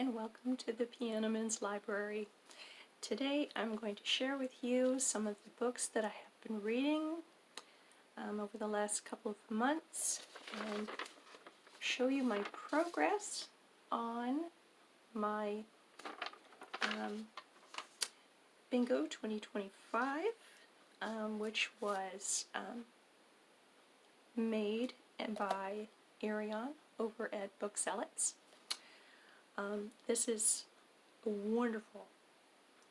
and welcome to the Piano Library. Today I'm going to share with you some of the books that I have been reading over the last couple of months and show you my progress on my Bingo 2025, which was made by Ariane over at Booksellets. This is a wonderful,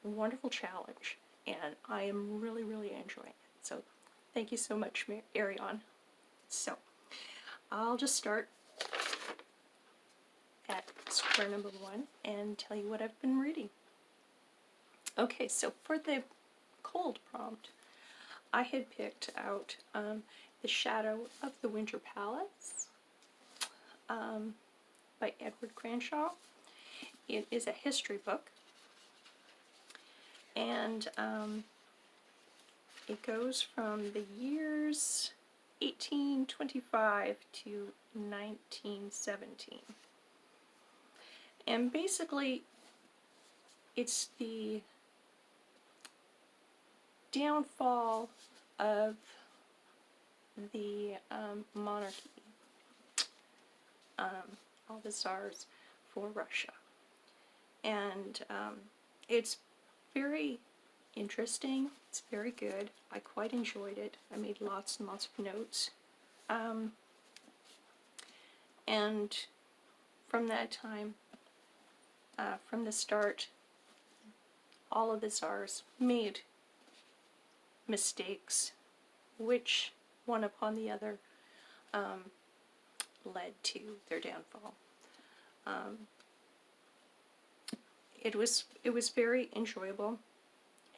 wonderful challenge, and I am really, really enjoying it. So thank you so much, Ariane. So I'll just start at square number 1 and tell you what I've been reading. Okay, so for the cold prompt, I had picked out The Shadow of the Winter Palace by Edward Cranshaw. It is a history book, and it goes from the years 1825 to 1917. And basically, it's the downfall of the monarchy, all the czars for Russia. And it's very interesting, it's very good, I quite enjoyed it, I made lots and lots of notes. And from that time, from the start, all of the czars made mistakes, which one upon the other led to their downfall. It was very enjoyable,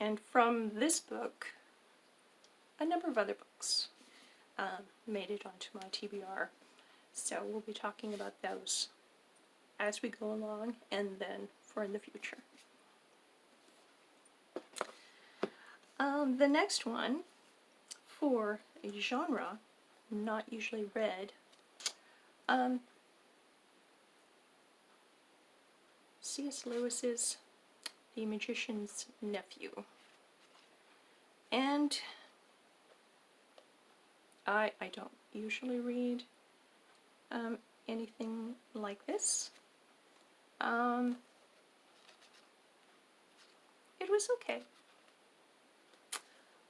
and from this book, a number of other books made it onto my TBR. So we'll be talking about those as we go along, and then for in the future. The next one, for a genre not usually read, C.S. Lewis's The Magician's Nephew. And I don't usually read anything like this. It was okay.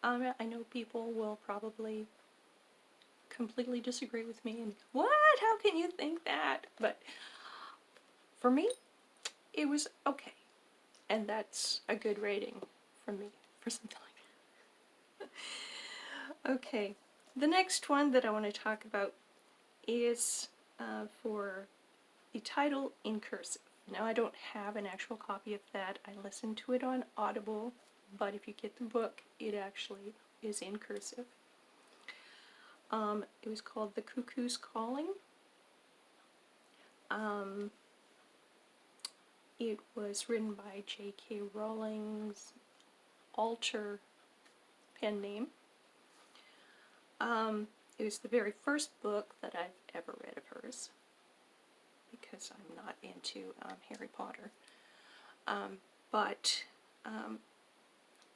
I know people will probably completely disagree with me and, what? How can you think that? But for me, it was okay. And that's a good rating from me for something like that. Okay, the next one that I want to talk about is for the title in cursive. Now, I don't have an actual copy of that. I listened to it on Audible, but if you get the book, it actually is in cursive. It was called The Cuckoo's Calling. It was written by J.K. Rowling's alter pen name. It was the very first book that I've ever read of hers, because I'm not into Harry Potter. But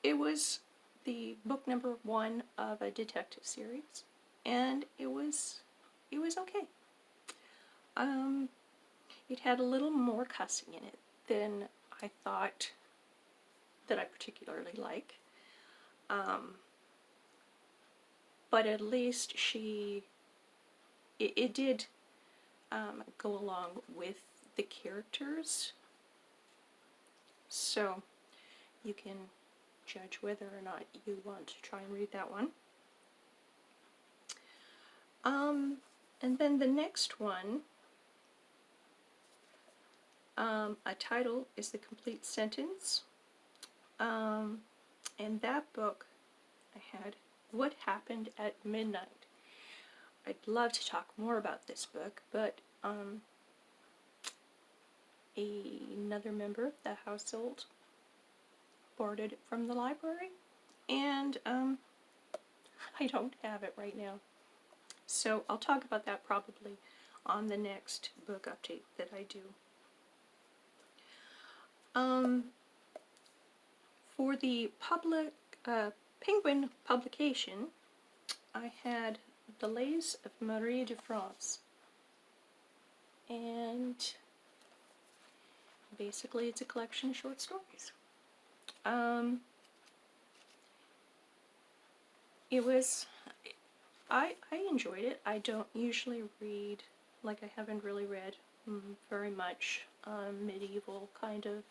it was the book number 1 of a detective series, and it was okay. It had a little more cussing in it than I thought that I particularly like. But at least it did go along with the characters. So you can judge whether or not you want to try and read that one. And then the next one, a title is The Complete Sentence. And that book I had, What Happened at Midnight. I'd love to talk more about this book, but another member of the household borrowed it from the library, and I don't have it right now. So I'll talk about that probably on the next book update that I do. For the public Penguin publication, I had The Lays of Marie de France, and basically it's a collection of short stories. It was, I enjoyed it. I don't usually read, like I haven't really read very much medieval kind of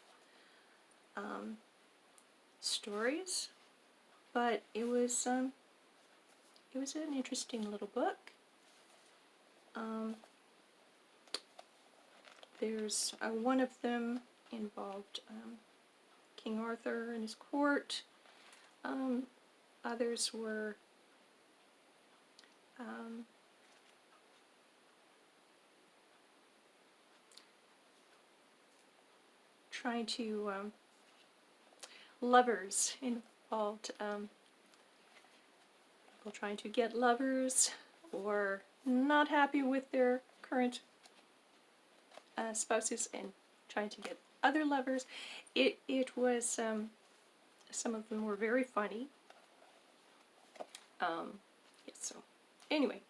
stories, but it was an interesting little book. There's one of them involved King Arthur and his court. Others were trying to lovers involved, people trying to get lovers or not happy with their current spouses and trying to get other lovers. It was some of them were very funny. Yes, so anyway,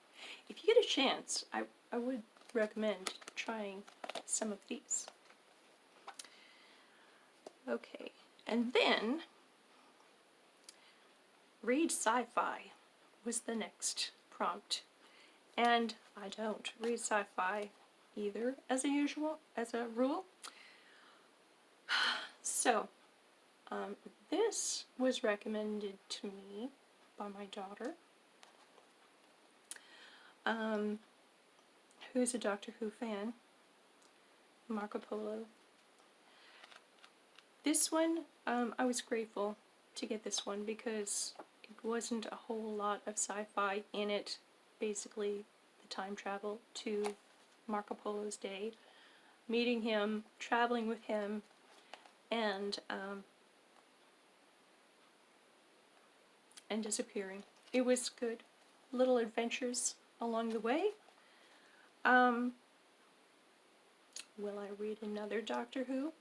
if you get a chance, I would recommend trying some of these. Okay, and then read sci-fi was the next prompt. And I don't read sci-fi either, as a rule. So, this was recommended to me by my daughter, who is a Doctor Who fan, Marco Polo. This one, I was grateful to get this one because it wasn't a whole lot of sci-fi in it. Basically, the time travel to Marco Polo's day, meeting him, traveling with him, and disappearing. It was good. Little adventures along the way. Will I read another Doctor Who?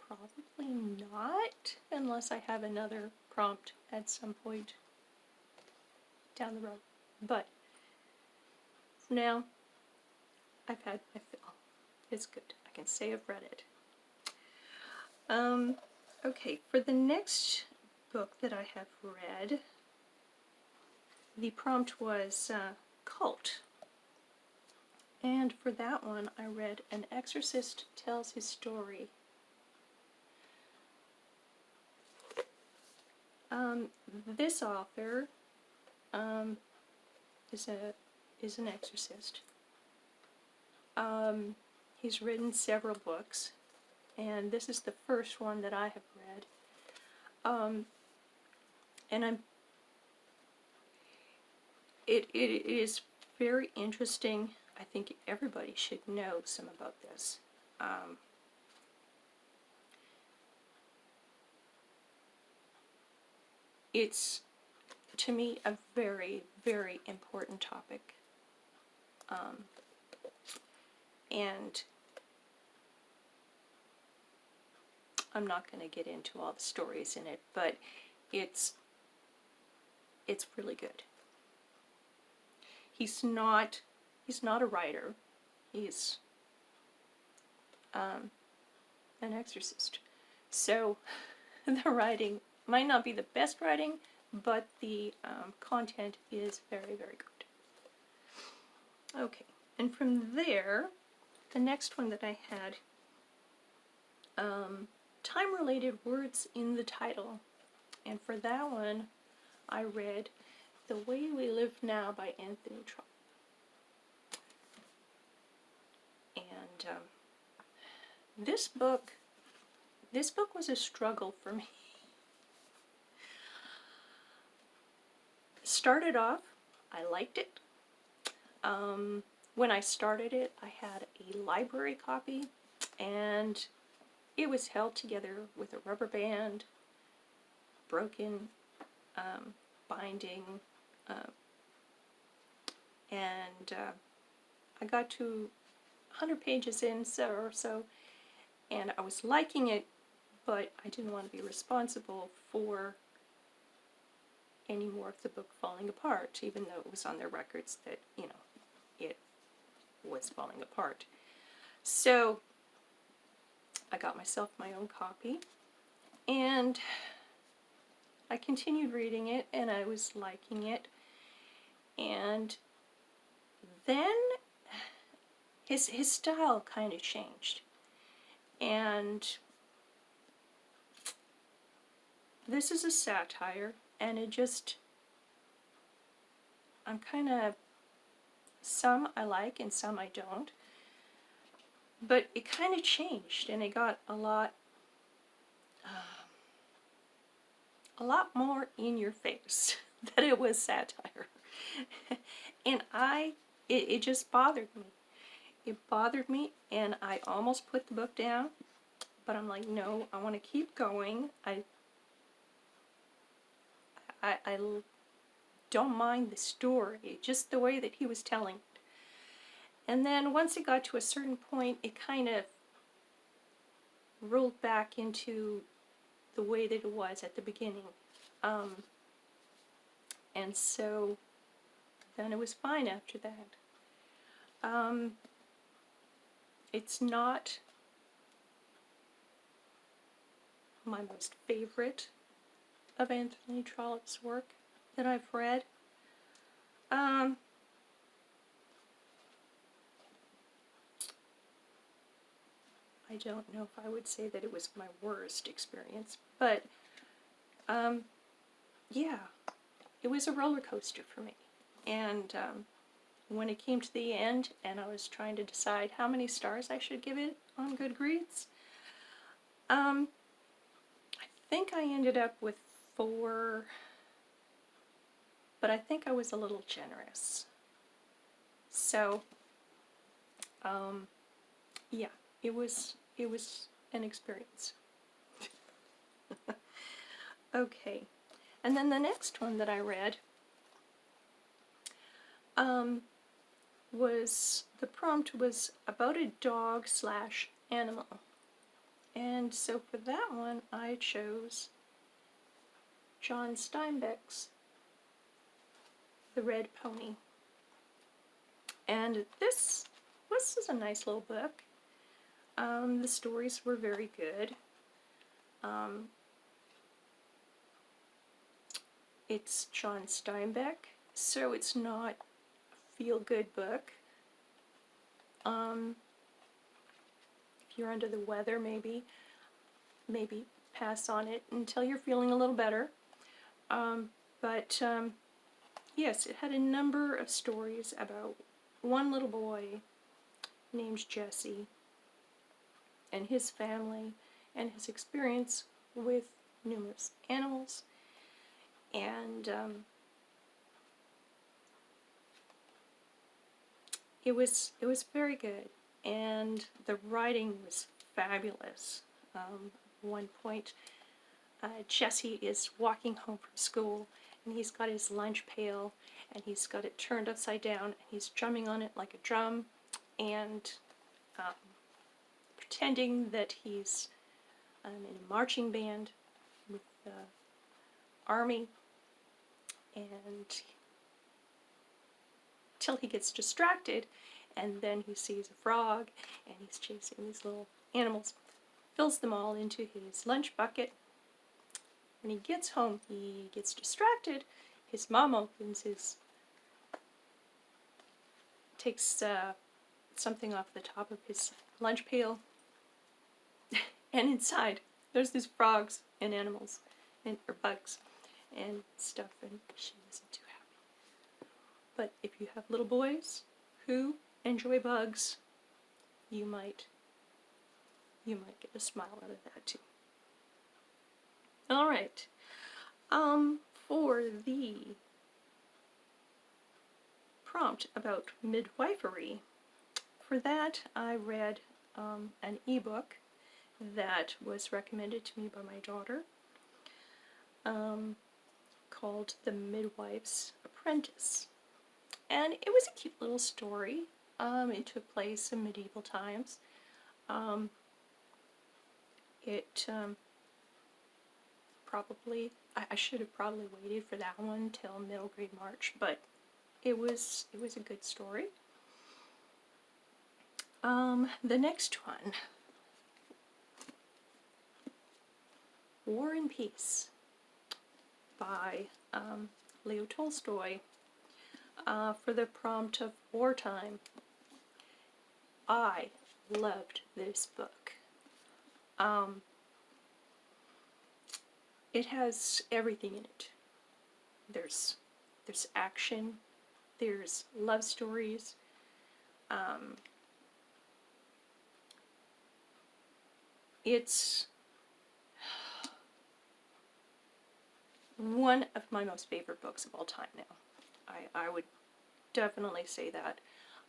Probably not, unless I have another prompt at some point down the road. But for now, I've had my fill. It's good. I can say I've read it. Okay, for the next book that I have read, the prompt was cult. And for that one, I read An Exorcist Tells His Story. This author is an exorcist. He's written several books, and this is the first one that I have read. And it is very interesting. I think everybody should know some about this. It's, to me, a very, very important topic. And I'm not going to get into all the stories in it, but it's really good. He's not a writer. He's an exorcist. So the writing might not be the best writing, but the content is very, very good. Okay, and from there, the next one that I had, time-related words in the title. And for that one, I read The Way We Live Now by Anthony Trollope. And this book was a struggle for me. Started off, I liked it. When I started it, I had a library copy, and it was held together with a rubber band, broken binding, and I got to 100 pages in or so, and I was liking it, but I didn't want to be responsible for any more of the book falling apart, even though it was on their records that, it was falling apart. So I got myself my own copy, and I continued reading it, and I was liking it, and then his style kind of changed, and this is a satire, and I'm kind of, some I like and some I don't, but it kind of changed, and it got a lot more in your face that it was satire. And it just bothered me. It bothered me, and I almost put the book down, but I'm like, no, I want to keep going. I don't mind the story, just the way that he was telling it. And then once it got to a certain point, it kind of rolled back into the way that it was at the beginning. And so then it was fine after that. It's not my most favorite of Anthony Trollope's work that I've read. I don't know if I would say that it was my worst experience, but yeah, it was a roller coaster for me. And when it came to the end and I was trying to decide how many stars I should give it on Goodreads, I think I ended up with 4, but I think I was a little generous. So, yeah, it was an experience. Okay, and then the next one that I read the prompt was about a dog/animal. And so for that one, I chose John Steinbeck's The Red Pony. And this is a nice little book. The stories were very good. It's John Steinbeck, so it's not a feel-good book. If you're under the weather, maybe pass on it until you're feeling a little better. But yes, it had a number of stories about one little boy named Jesse and his family and his experience with numerous animals. And it was very good, and the writing was fabulous. At one point, Jesse is walking home from school, and he's got his lunch pail, and he's got it turned upside down, and he's drumming on it like a drum, and pretending that he's in a marching band with the army, and till he gets distracted, and then he sees a frog, and he's chasing these little animals, fills them all into his lunch bucket. When he gets home, he gets distracted. His mom takes something off the top of his lunch pail, and inside there's these frogs and animals, or bugs and stuff, and she wasn't too happy. But if you have little boys who enjoy bugs, you might get a smile out of that too. All right. For the prompt about midwifery, for that I read an ebook that was recommended to me by my daughter, called The Midwife's Apprentice. And it was a cute little story. It took place in medieval times. it probably, I should have probably waited for that one till middle grade March, but it was a good story. The next one, War and Peace by Leo Tolstoy. For the prompt of wartime. I loved this book. It has everything in it. There's action, there's love stories, it's one of my most favorite books of all time now. I would definitely say that.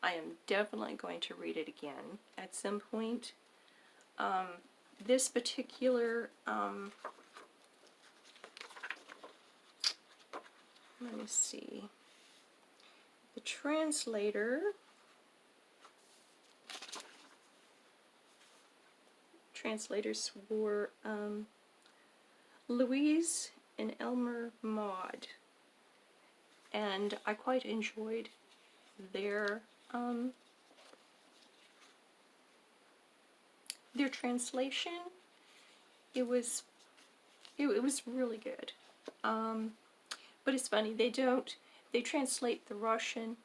I am definitely going to read it again at some point. This particular, let me see, the translators were Louise and Elmer Maud, and I quite enjoyed their translation. It was really good. But it's funny, they translate the Russian,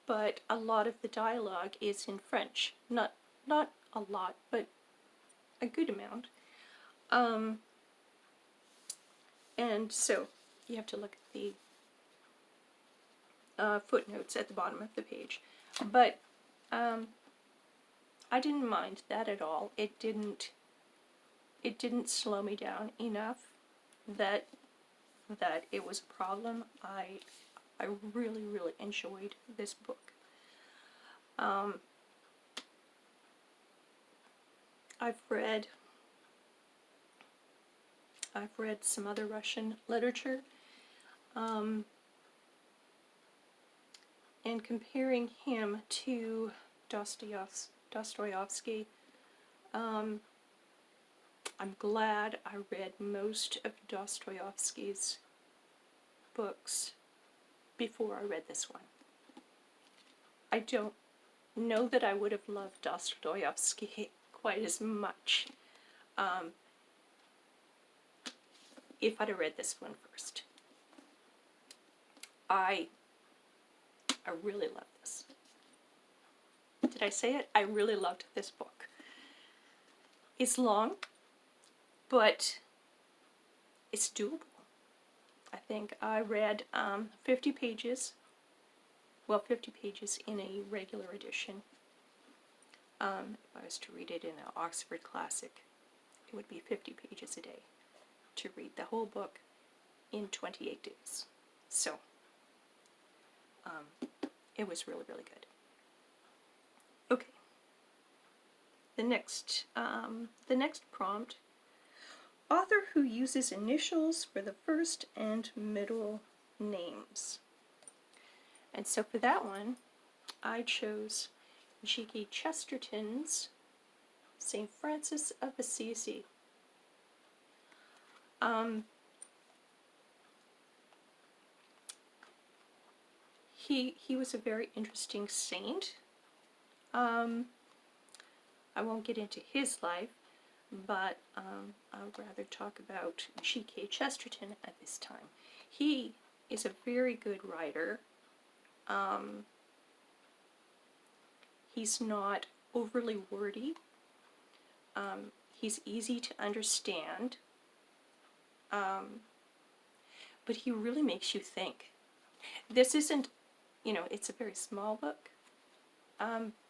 but a lot of the dialogue is in French. Not a lot, but a good amount. And so you have to look at the footnotes at the bottom of the page. But I didn't mind that at all. It didn't slow me down enough that it was a problem. I really enjoyed this book. I've read some other Russian literature, and comparing him to Dostoevsky, I'm glad I read most of Dostoevsky's books before I read this one. I don't know that I would have loved Dostoevsky quite as much if I'd have read this one first. I really love this. Did I say it? I really loved this book. It's long, but it's doable. I think I read 50 pages. Well, 50 pages in a regular edition. If I was to read it in an Oxford Classic, it would be 50 pages a day to read the whole book in 28 days. So, it was really good. Okay. The next prompt, author who uses initials for the first and middle names. And so for that one, I chose G.K. Chesterton's St. Francis of Assisi. He was a very interesting saint. I won't get into his life, but I'll rather talk about G.K. Chesterton at this time. He is a very good writer. He's not overly wordy. He's easy to understand. But he really makes you think. This isn't, it's a very small book,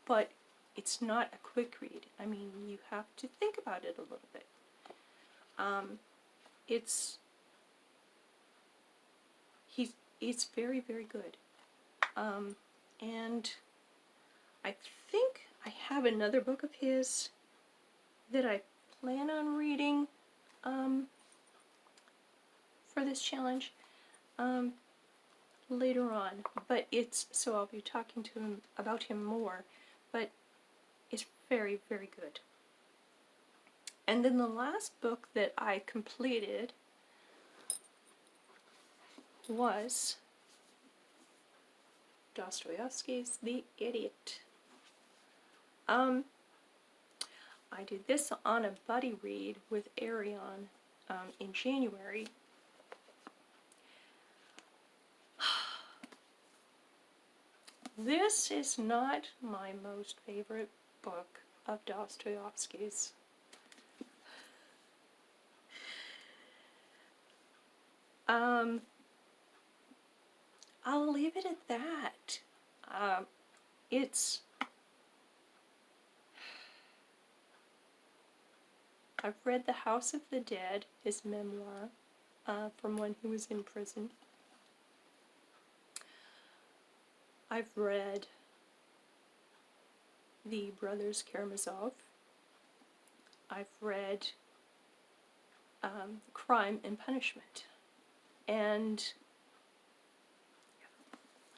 but it's not a quick read. I mean, you have to think about it a little bit. It's very good. And I think I have another book of his that I plan on reading for this challenge later on, but so I'll be talking to him about him more. But is very, very good. And then the last book that I completed was Dostoevsky's The Idiot. I did this on a buddy read with Arion in January. This is not my most favorite book of Dostoevsky's. I'll leave it at that. I've read The House of the Dead, his memoir, from when he was in prison. I've read The Brothers Karamazov. I've read Crime and Punishment. And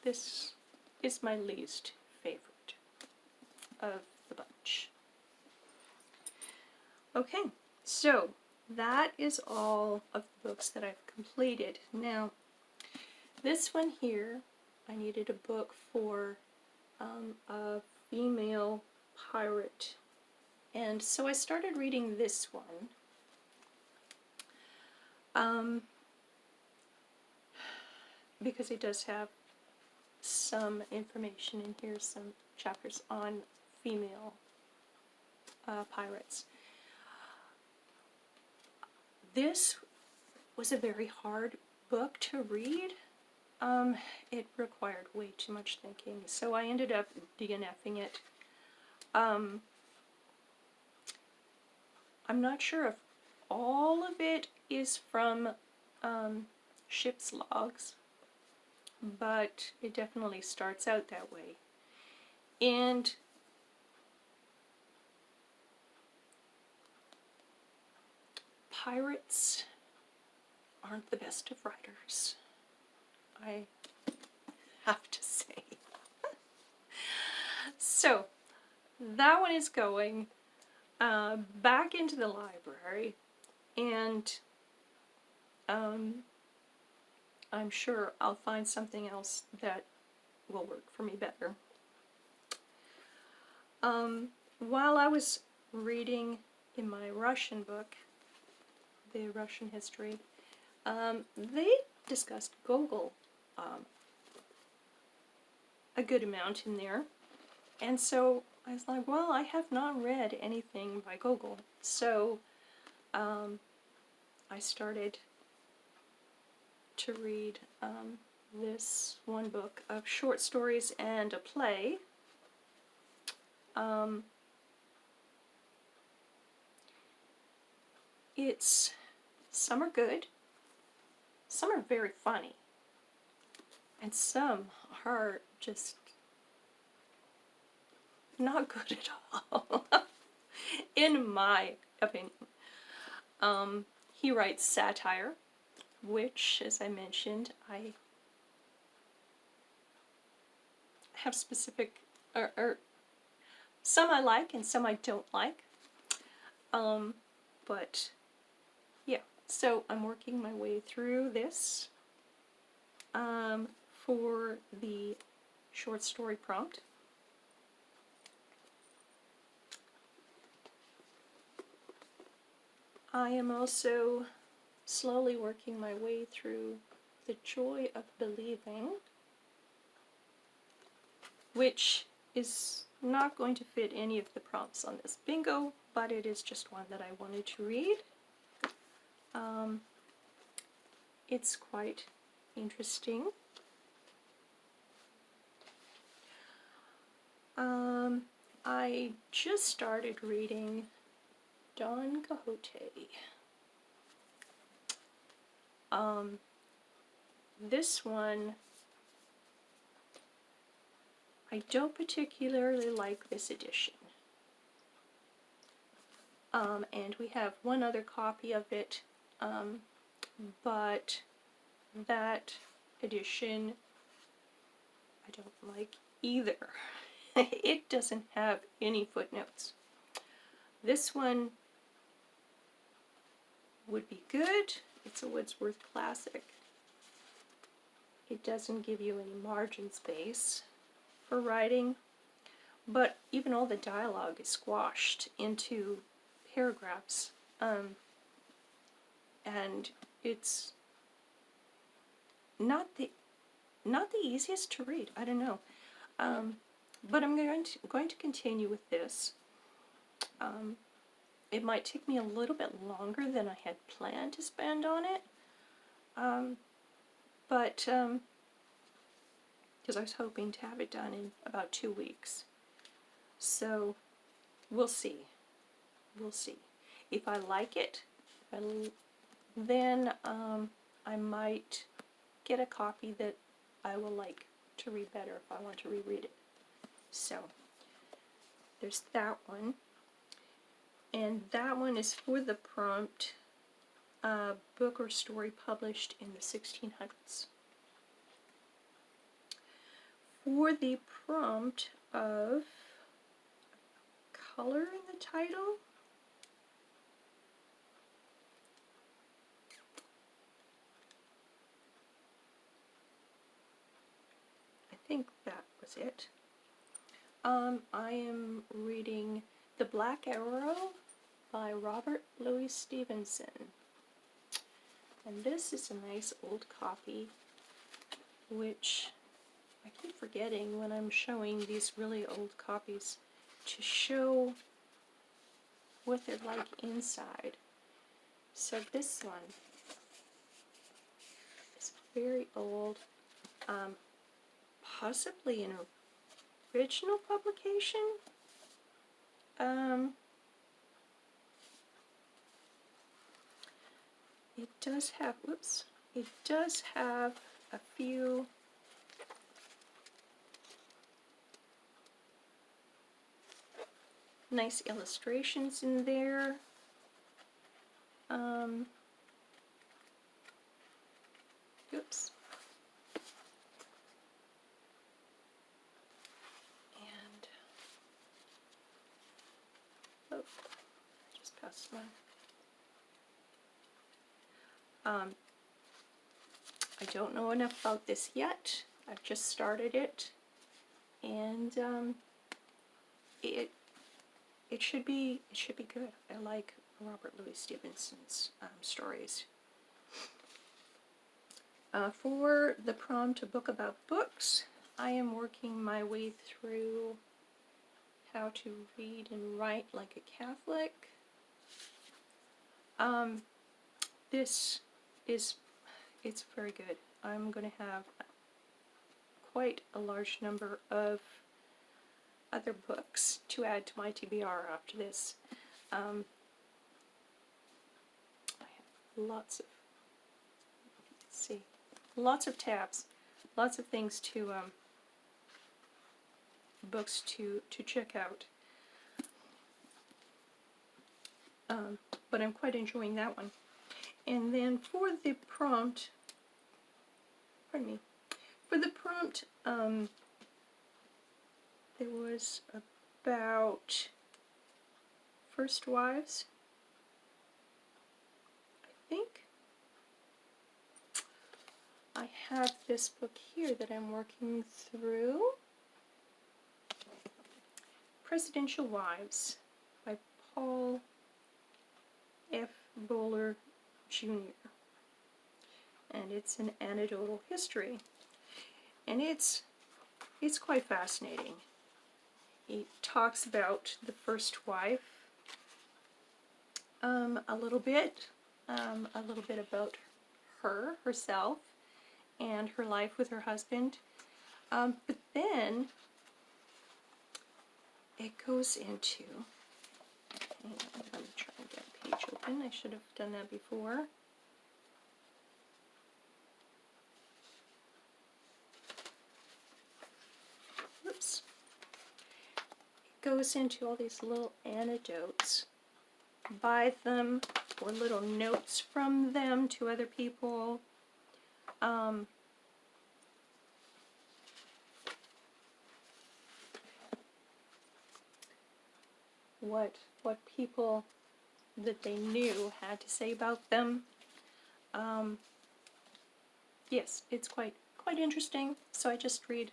this is my least favorite of the bunch. Okay, so that is all of the books that I've completed. Now, this one here, I needed a book for a female pirate. And so I started reading this one. Because it does have some information in here, some chapters on female pirates. This was a very hard book to read. It required way too much thinking, so I ended up DNFing it. I'm not sure if all of it is from ship's logs, but it definitely starts out that way. And pirates aren't the best of writers, I have to say. So, that one is going back into the library, and I'm sure I'll find something else that will work for me better. While I was reading in my Russian book, the Russian history, they discussed Gogol a good amount in there. And so I was like, well, I have not read anything by Gogol. So I started to read this one book of short stories and a play. Some are good, some are very funny, and some are just not good at all, in my opinion. He writes satire, which, as I mentioned, I have specific, or some I like and some I don't like. But yeah, so I'm working my way through this for the short story prompt. I am also slowly working my way through The Joy of Believing, which is not going to fit any of the prompts on this bingo, but it is just one that I wanted to read. It's quite interesting. I just started reading Don Quixote. This one, I don't particularly like this edition. And we have one other copy of it, but that edition I don't like either. It doesn't have any footnotes. This one would be good. It's a Wordsworth classic. It doesn't give you any margin space for writing, but even all the dialogue is squashed into paragraphs, and it's not the easiest to read. I don't know, but I'm going to continue with this. It might take me a little bit longer than I had planned to spend on it, but because I was hoping to have it done in about 2 weeks. So we'll see. We'll see. If I like it, then I might get a copy that I will like to read better if I want to reread it. So there's that one. And that one is for the prompt, book or story published in the 1600s. For the prompt of color in the title, I think that was it. I am reading The Black Arrow by Robert Louis Stevenson. And this is a nice old copy, which I keep forgetting when I'm showing these really old copies to show what they're like inside. So this one is very old, possibly an original publication. It does have, whoops, it does have a few nice illustrations in there. Oops. And, oh, just passed my. I don't know enough about this yet. I've just started it, and it should be good. I like Robert Louis Stevenson's stories. For the prompt, a book about books, I am working my way through How to Read and Write Like a Catholic. It's very good. I'm going to have quite a large number of other books to add to my TBR after this. I have lots of tabs, lots of things to, books to check out. But I'm quite enjoying that one. And then for the prompt, there was about first wives, I think. I have this book here that I'm working through, Presidential Wives by Paul F. Bowler Jr. And it's an anecdotal history, and it's quite fascinating. It talks about the first wife a little bit about herself and her life with her husband, but then it goes into, hang on, let me try and get a page open. I should have done that before. Oops. It goes into all these little anecdotes by them, or little notes from them to other people. what people that they knew had to say about them. Yes, it's quite interesting. So I just read,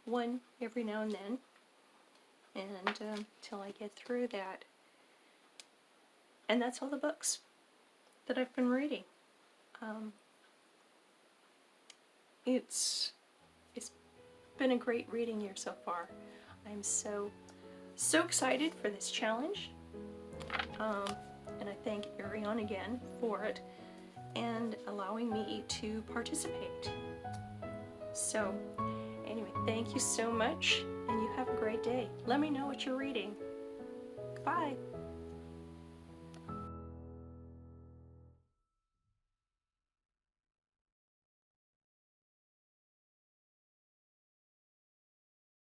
one every now and then, and till I get through that. And that's all the books that I've been reading. It's been a great reading year so far. I'm so excited for this challenge, and I thank Ariane again for it and allowing me to participate. So anyway, thank you so much, and you have a great day. Let me know what you're reading. Bye.